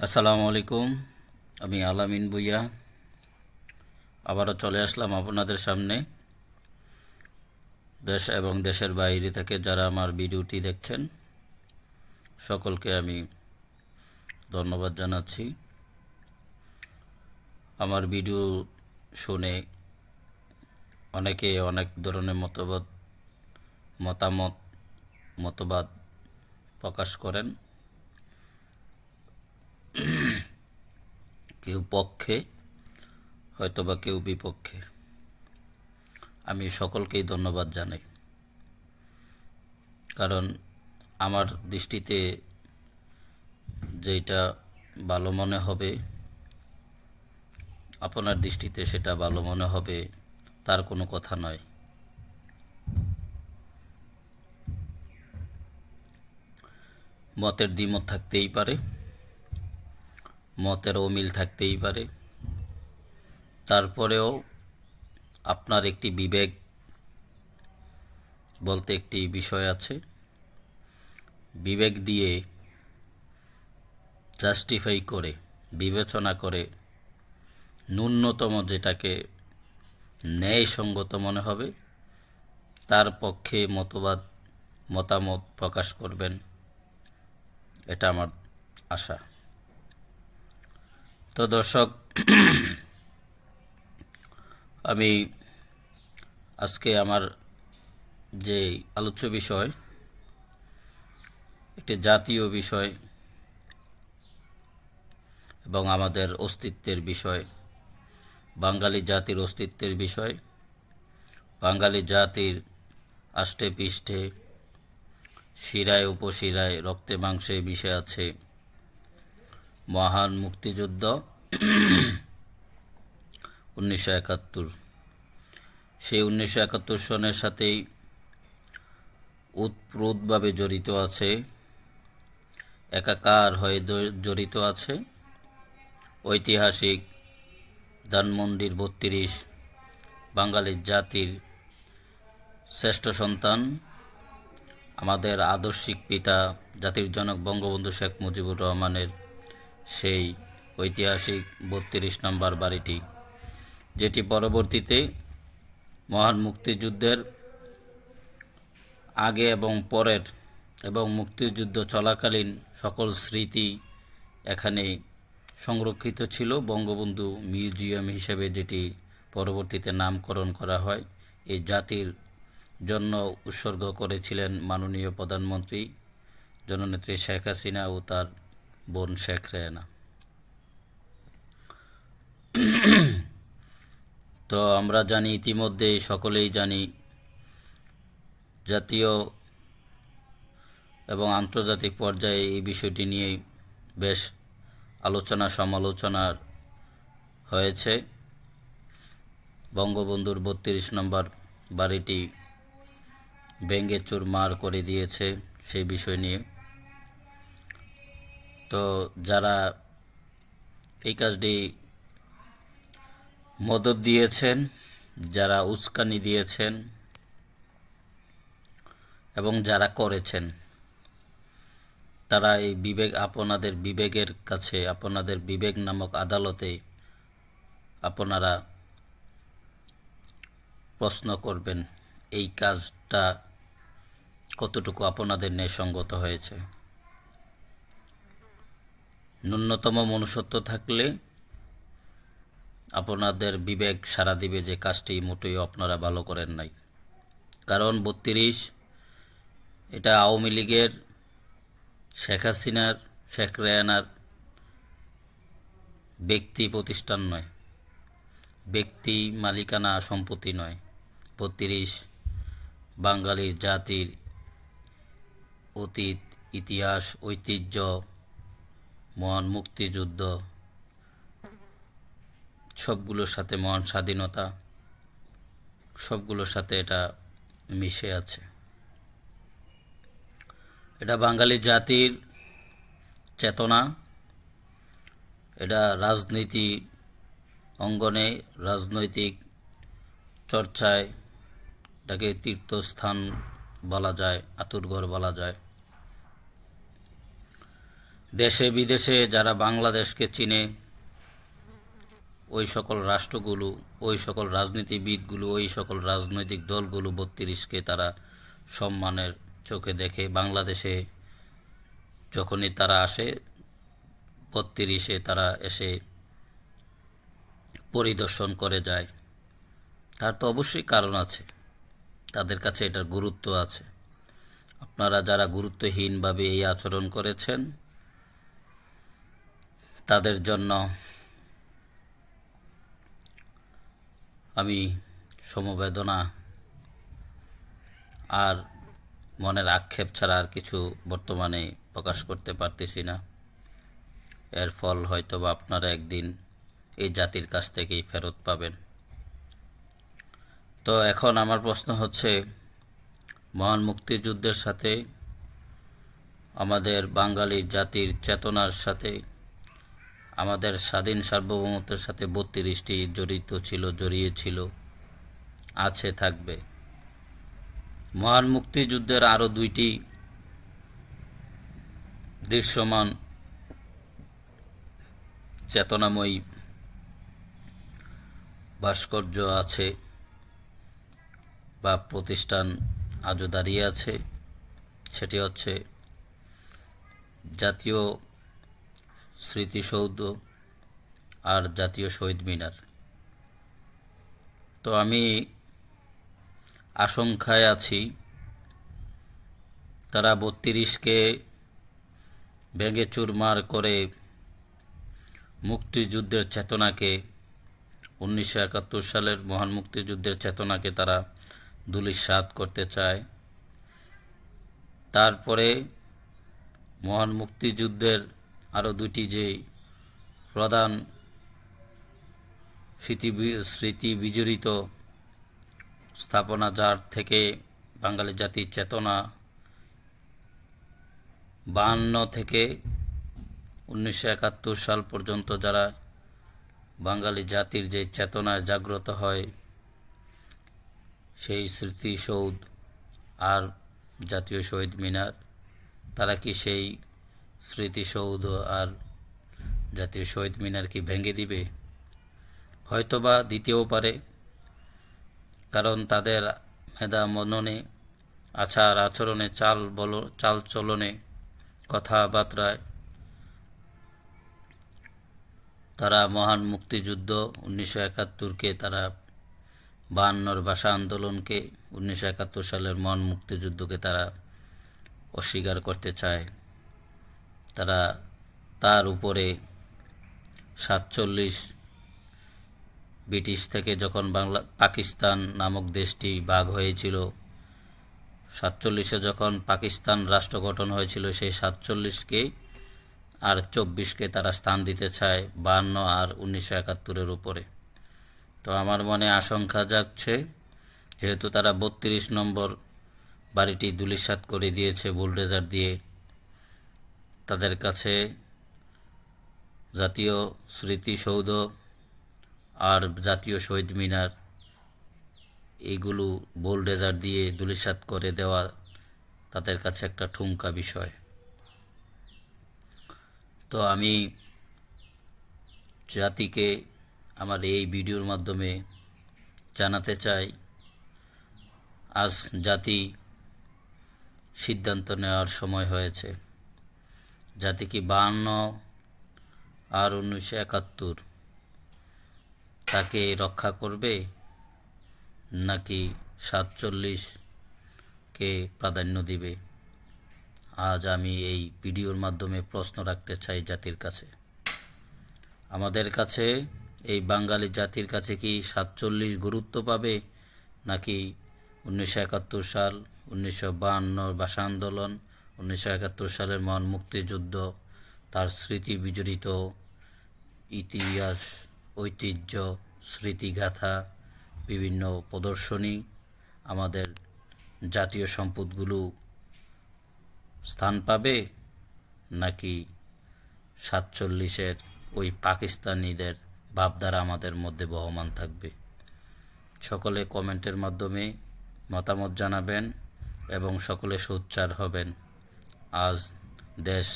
আসসালামু আলাইকুম। আমি আলামিন ভুইয়া আবারও চলে আসলাম আপনাদের সামনে। দেশ এবং দেশের বাইরে থেকে যারা আমার ভিডিওটি দেখছেন সকলকে আমি ধন্যবাদ জানাচ্ছি। আমার ভিডিও শুনে অনেকে অনেক ধরনের মতবাদ প্রকাশ করেন, কেউ পক্ষে হয়তোবা কেউ বিপক্ষে। আমি সকলকেই ধন্যবাদ জানাই, কারণ আমার দৃষ্টিতে যেটা ভালো মনে হবে আপনার দৃষ্টিতে সেটা ভালো মনে হবে তার কোনো কথা নয়। মতের দ্বিমত থাকতেই পারে, মতের অমিল থাকতেই পারে, তারপরেও আপনার একটি বিবেক বলতে একটি বিষয় আছে। বিবেক দিয়ে জাস্টিফাই করে, বিবেচনা করে ন্যূনতম যেটাকে ন্যায়সঙ্গত মনে হবে তার পক্ষে মতামত প্রকাশ করবেন, এটা আমার আশা। তো দর্শক, আমি আজকে আমার যে আলোচ্য বিষয় একটি জাতীয় বিষয় এবং আমাদের অস্তিত্বের বিষয়, বাঙালি জাতির অস্তিত্বের বিষয়। বাঙালি জাতির আষ্টে পৃষ্ঠে, শিরায় উপশিরায়, রক্তে মাংসে মিশে আছে মহান মুক্তিযুদ্ধ 1971। সেই 1971 সনের সাথেই ওতপ্রোতভাবে জড়িত আছে, একাকার হয়ে জড়িত আছে ঐতিহাসিক ধানমন্ডির 32 বাঙালি জাতির শ্রেষ্ঠ সন্তান, আমাদের আদর্শিক পিতা জাতির জনক বঙ্গবন্ধু শেখ মুজিবুর রহমানের সেই ঐতিহাসিক 32 নম্বর বাড়িটি, যেটি পরবর্তীতে মহান মুক্তিযুদ্ধের আগে এবং পরের এবং মুক্তিযুদ্ধ চলাকালীন সকল স্মৃতি এখানে সংরক্ষিত ছিল। বঙ্গবন্ধু মিউজিয়াম হিসেবে যেটি পরবর্তীতে নামকরণ করা হয়, এই জাতির জন্য উৎসর্গ করেছিলেন মাননীয় প্রধানমন্ত্রী জননেত্রী শেখ হাসিনা ও তার বোন শেখ রেহানা। তো আমরা জানি, ইতিমধ্যে সকলেই জানি, জাতীয় এবং আন্তর্জাতিক পর্যায়ে এই বিষয়টি নিয়ে বেশ আলোচনা সমালোচনা হয়েছে। বঙ্গবন্ধুর 32 নম্বর বাড়িটি ভেঙে চুরমার করে দিয়েছে সেই বিষয় নিয়ে। তো যারা এই কাজটি মদদ দিয়েছেন, যারা উস্কানি দিয়েছেন এবং যারা করেছেন, তারা এই আপনাদের বিবেকের কাছে, আপনাদের বিবেক নামক আদালতে আপনারা প্রশ্ন করবেন এই কাজটা কতটুকু আপনাদের ন্যায়সঙ্গত হয়েছে। ন্যূনতম মনুষ্যত্ব থাকলে আপনাদের বিবেক সাড়া দিবে যে কাজটি মোটেই আপনারা ভালো করেন নাই। কারণ 32 এটা আওয়ামী লীগের, শেখ হাসিনার, শেখ রেহানার ব্যক্তি প্রতিষ্ঠান নয়, ব্যক্তি মালিকানা সম্পত্তি নয়। 32 বাঙালি জাতির অতীত, ইতিহাস, ঐতিহ্য, মহান মুক্তিযুদ্ধ, সবগুলোর সাথে, মহান স্বাধীনতা, সবগুলোর সাথে এটা মিশে আছে। এটা বাঙালি জাতির চেতনা, এটা রাজনীতি অঙ্গনে, রাজনৈতিক চর্চায় এটাকে তীর্থস্থান বলা যায়, আতুরঘর বলা যায়। দেশে বিদেশে যারা বাংলাদেশকে চিনে, ওই সকল রাষ্ট্রগুলো, ওই সকল রাজনীতিবিদগুলো, ওই সকল রাজনৈতিক দলগুলো ৩২কে তারা সম্মানের চোখে দেখে। বাংলাদেশে যখনই তারা আসে, ৩২-এ তারা এসে পরিদর্শন করে যায়। তার তো অবশ্যই কারণ আছে, তাদের কাছে এটার গুরুত্ব আছে। আপনারা যারা গুরুত্বহীনভাবে এই আচরণ করেছেন, তাদের জন্য আমি সমবেদনা আর মনের আক্ষেপ ছাড়া আর কিছু বর্তমানে প্রকাশ করতে পারতেছি না। এর ফল হয়তো বা আপনারা একদিন এই জাতির কাছ থেকেই ফেরত পাবেন। তো এখন আমার প্রশ্ন হচ্ছে, মহান মুক্তিযুদ্ধের সাথে, আমাদের বাঙালি জাতির চেতনার সাথে, আমাদের স্বাধীন সার্বভৌমত্বের সাথে ৩২টি জড়িত ছিল, জড়িয়েছিল, আছে, থাকবে। মহান মুক্তিযুদ্ধের আরও 2টি দৃশ্যমান চেতনাময়ী ভাস্কর্য আছে বা প্রতিষ্ঠান আজও দাঁড়িয়ে আছে। সেটি হচ্ছে জাতীয় স্মৃতিসৌধ আর জাতীয় শহীদ মিনার। তো আমি আশঙ্কায় আছি, তারা ৩২কে ভেঙে চুরমার করে মুক্তিযুদ্ধের চেতনাকে, 1971 সালের মহান মুক্তিযুদ্ধের চেতনাকে তারা ধূলিসাৎ করতে চায়। তারপরে মহান মুক্তিযুদ্ধের আরও 2টি যে প্রধান স্মৃতি বিজড়িত স্থাপনা, যার থেকে বাঙালি জাতির চেতনা 52 থেকে 1971 সাল পর্যন্ত যারা বাঙালি জাতির যে চেতনায় জাগ্রত হয়, সেই স্মৃতিসৌধ আর জাতীয় শহীদ মিনার, তারা কি সেই স্মৃতিসৌধ আর জাতীয় শহীদ মিনার কি ভেঙে দিবে? হয়তোবা দিতেও পারে, কারণ তাদের মেধা মননে, আচার আচরণে, চাল চলনে, কথাবার্তায় তারা মহান মুক্তিযুদ্ধ 1971-কে, তারা 52-র ভাষা আন্দোলনকে, 1971 সালের মহান মুক্তিযুদ্ধকে তারা অস্বীকার করতে চায়। তারা তার উপরে 47 ব্রিটিশ থেকে যখন পাকিস্তান নামক দেশটি ভাগ হয়েছিল, 47-এ যখন পাকিস্তান রাষ্ট্র গঠন হয়েছিল, সেই 47-কে আর 24-কে তারা স্থান দিতে চায় 52 আর 1971-এর উপরে। তো আমার মনে আশঙ্কা জাগছে, যেহেতু তারা 32 নম্বর বাড়িটি ধূলিসাৎ করে দিয়েছে বুলডোজার দিয়ে, তাদের কাছে জাতীয় স্মৃতিসৌধ আর জাতীয় শহীদ মিনার, এইগুলো বুলডোজার দিয়ে ধূলিসাৎ করে দেওয়া তাদের কাছে একটা ঠুনকা বিষয়। তো আমি জাতিকে আমার এই ভিডিওর মাধ্যমে জানাতে চাই, আজ জাতি সিদ্ধান্ত নেওয়ার সময় হয়েছে। জাতি কি 52 আর 1971 তাকে রক্ষা করবে, নাকি 47-কে প্রাধান্য দিবে? আজ আমি এই ভিডিওর মাধ্যমে প্রশ্ন রাখতে চাই জাতির কাছে। আমাদের কাছে, এই বাঙালি জাতির কাছে কি 47 গুরুত্ব পাবে, নাকি 1971 সাল, 1952 ভাষা আন্দোলন, 1971 সালের মহান মুক্তিযুদ্ধ, তার স্মৃতি বিজড়িত ইতিহাস, ঐতিহ্য, স্মৃতিগাথা, বিভিন্ন প্রদর্শনী, আমাদের জাতীয় সম্পদগুলো স্থান পাবে, নাকি 47-এর ওই পাকিস্তানিদের ভাবধারা আমাদের মধ্যে বহমান থাকবে? সকলে কমেন্টের মাধ্যমে মতামত জানাবেন এবং সকলে সোচ্চার হবেন। আজ দেশ